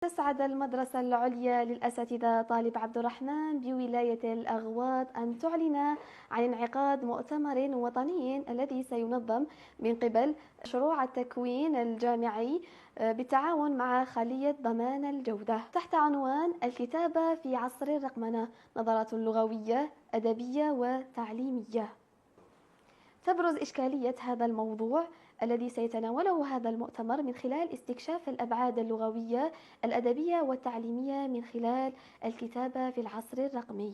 تسعد المدرسة العليا للأساتذة طالب عبد الرحمن بولاية الأغواط أن تعلن عن انعقاد مؤتمر وطني الذي سينظم من قبل مشروع التكوين الجامعي بالتعاون مع خلية ضمان الجودة تحت عنوان الكتابة في عصر الرقمنة، نظرة لغوية أدبية وتعليمية. تبرز إشكالية هذا الموضوع الذي سيتناوله هذا المؤتمر من خلال استكشاف الأبعاد اللغوية الأدبية والتعليمية من خلال الكتابة في العصر الرقمي،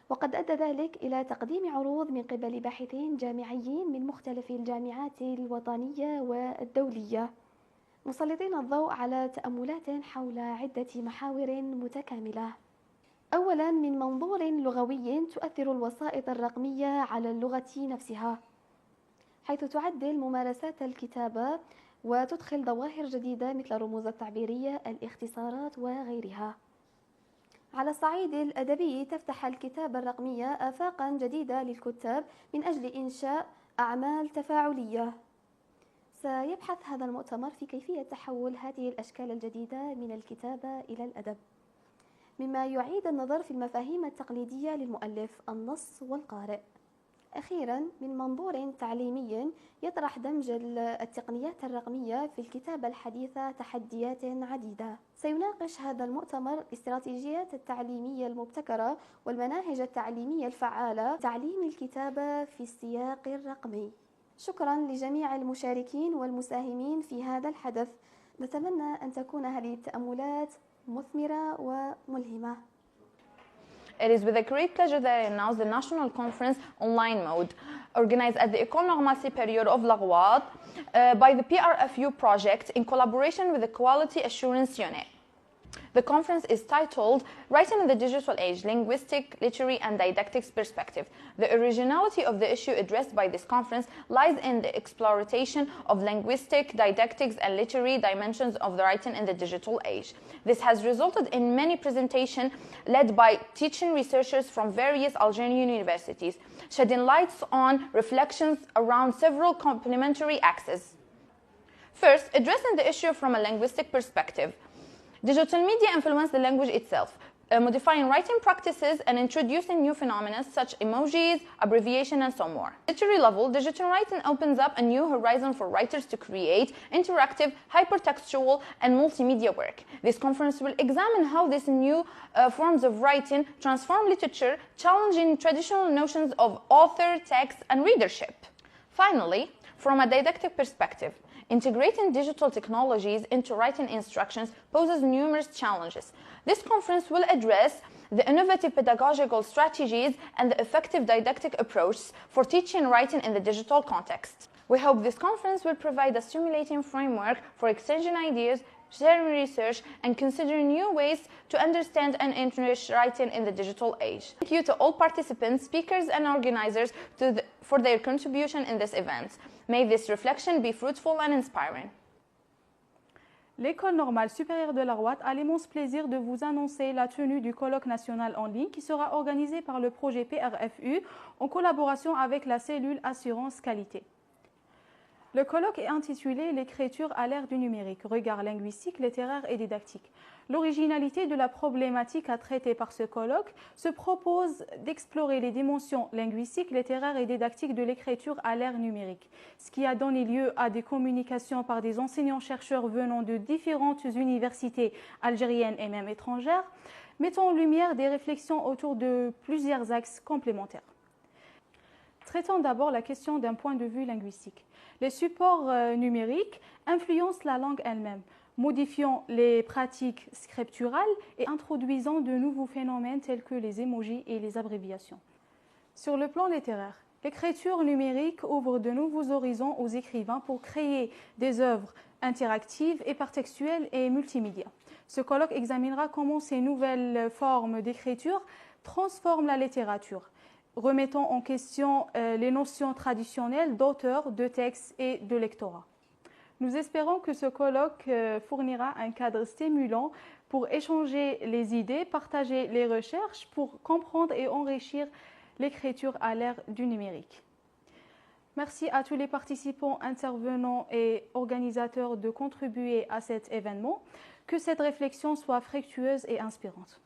وقد أدى ذلك إلى تقديم عروض من قبل باحثين جامعيين من مختلف الجامعات الوطنية والدولية، مسلطين الضوء على تأملات حول عدة محاور متكاملة. أولاً، من منظور لغوي تؤثر الوسائط الرقمية على اللغة نفسها، حيث تعدل ممارسات الكتابة وتدخل ظواهر جديدة مثل الرموز التعبيرية، الاختصارات وغيرها. على الصعيد الأدبي، تفتح الكتابة الرقمية آفاقاً جديدة للكتاب من أجل إنشاء أعمال تفاعلية. سيبحث هذا المؤتمر في كيفية تحول هذه الأشكال الجديدة من الكتابة إلى الأدب، مما يعيد النظر في المفاهيم التقليدية للمؤلف، النص والقارئ. أخيراً، من منظور تعليمي، يطرح دمج التقنيات الرقمية في الكتابة الحديثة تحديات عديدة. سيناقش هذا المؤتمر الاستراتيجيات التعليمية المبتكرة والمناهج التعليمية الفعالة تعليم الكتابة في السياق الرقمي. شكراً لجميع المشاركين والمساهمين في هذا الحدث. نتمنى أن تكون هذه التأملات مثمرة وملهمة. It is with a great pleasure that I announce the national conference online mode, organized at the École Normale Supérieure of l'Agouat by the PRFU project in collaboration with the Quality Assurance Unit. The conference is titled Writing in the Digital Age, Linguistic, Literary and Didactics Perspective. The originality of the issue addressed by this conference lies in the exploration of linguistic, didactics and literary dimensions of the writing in the digital age. This has resulted in many presentations led by teaching researchers from various Algerian universities, shedding light on reflections around several complementary axes. First, addressing the issue from a linguistic perspective. Digital media influence the language itself, modifying writing practices and introducing new phenomena such emojis, abbreviation, and so more. At literary level, digital writing opens up a new horizon for writers to create interactive, hypertextual, and multimedia work. This conference will examine how these new forms of writing transform literature, challenging traditional notions of author, text, and readership. Finally, from a didactic perspective, integrating digital technologies into writing instructions poses numerous challenges. This conference will address the innovative pedagogical strategies and the effective didactic approaches for teaching writing in the digital context. We hope this conference will provide a stimulating framework for exchanging ideas, sharing research, and considering new ways to understand and enrich writing in the digital age. Thank you to all participants, speakers, and organizers for their contribution in this event. May this reflection be fruitful and inspiring. L'École normale supérieure de l'Agouat a l'immense plaisir de vous annoncer la tenue du colloque national en ligne qui sera organisé par le projet PRFU en collaboration avec la cellule Assurance Qualité. Le colloque est intitulé « L'écriture à l'ère du numérique, regard linguistique, littéraire et didactique ». L'originalité de la problématique à traiter par ce colloque se propose d'explorer les dimensions linguistiques, littéraires et didactiques de l'écriture à l'ère numérique, ce qui a donné lieu à des communications par des enseignants-chercheurs venant de différentes universités algériennes et même étrangères, mettant en lumière des réflexions autour de plusieurs axes complémentaires. Traitons d'abord la question d'un point de vue linguistique. Les supports numériques influencent la langue elle-même, modifiant les pratiques scripturales et introduisant de nouveaux phénomènes tels que les émojis et les abréviations. Sur le plan littéraire, l'écriture numérique ouvre de nouveaux horizons aux écrivains pour créer des œuvres interactives, hypertextuelles et multimédia. Ce colloque examinera comment ces nouvelles formes d'écriture transforment la littérature, remettant en question les notions traditionnelles d'auteur, de texte et de lectorat. Nous espérons que ce colloque fournira un cadre stimulant pour échanger les idées, partager les recherches, pour comprendre et enrichir l'écriture à l'ère du numérique. Merci à tous les participants, intervenants et organisateurs de contribuer à cet événement. Que cette réflexion soit fructueuse et inspirante.